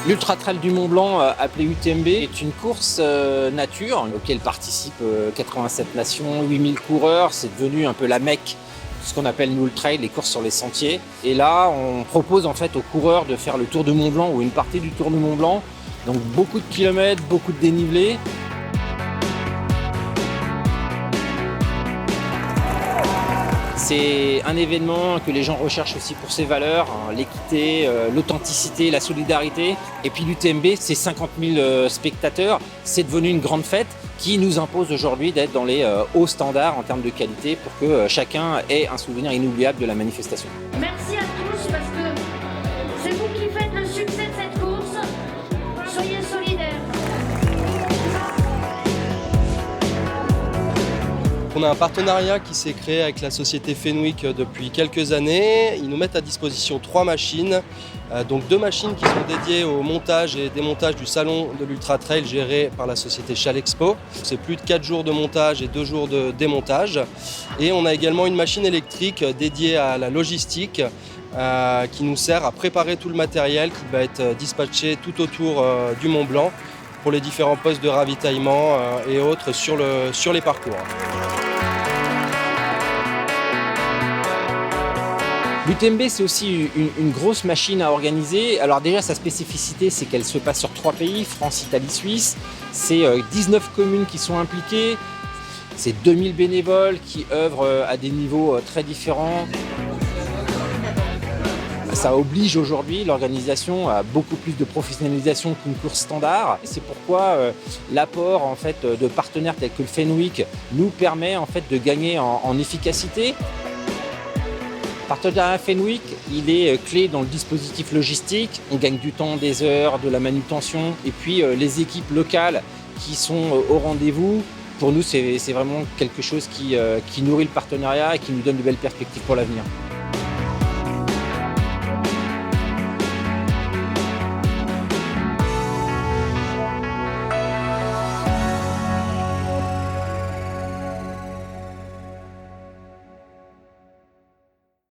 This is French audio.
L'Ultra Trail du Mont Blanc, appelé UTMB, est une course nature auquel participent 87 nations, 8000 coureurs. C'est devenu un peu la Mecque, ce qu'on appelle nous le trail, les courses sur les sentiers. Et là, on propose en fait aux coureurs de faire le Tour du Mont Blanc ou une partie du Tour du Mont Blanc. Donc beaucoup de kilomètres, beaucoup de dénivelé. C'est un événement que les gens recherchent aussi pour ses valeurs, hein, l'équité, l'authenticité, la solidarité. Et puis l'UTMB, c'est 50 000 spectateurs. C'est devenu une grande fête qui nous impose aujourd'hui d'être dans les hauts standards en termes de qualité pour que chacun ait un souvenir inoubliable de la manifestation. Merci à tous parce que c'est vous qui faites le succès de cette course. Soyez solidaires. On a un partenariat qui s'est créé avec la société Fenwick depuis quelques années. Ils nous mettent à disposition 3 machines, donc 2 machines qui sont dédiées au montage et démontage du salon de l'Ultra Trail géré par la société Chalexpo. C'est plus de 4 jours de montage et 2 jours de démontage. Et on a également une machine électrique dédiée à la logistique qui nous sert à préparer tout le matériel qui va être dispatché tout autour du Mont Blanc pour les différents postes de ravitaillement et autres sur les parcours. L'UTMB, c'est aussi une grosse machine à organiser. Alors déjà, sa spécificité, c'est qu'elle se passe sur 3 pays, France, Italie, Suisse. C'est 19 communes qui sont impliquées. C'est 2000 bénévoles qui œuvrent à des niveaux très différents. Ça oblige aujourd'hui l'organisation à beaucoup plus de professionnalisation qu'une course standard. C'est pourquoi l'apport en fait, de partenaires tels que le Fenwick nous permet en fait, de gagner en efficacité. Le partenariat Fenwick, il est clé dans le dispositif logistique. On gagne du temps, des heures, de la manutention. Et puis les équipes locales qui sont au rendez-vous, pour nous, c'est vraiment quelque chose qui nourrit le partenariat et qui nous donne de belles perspectives pour l'avenir.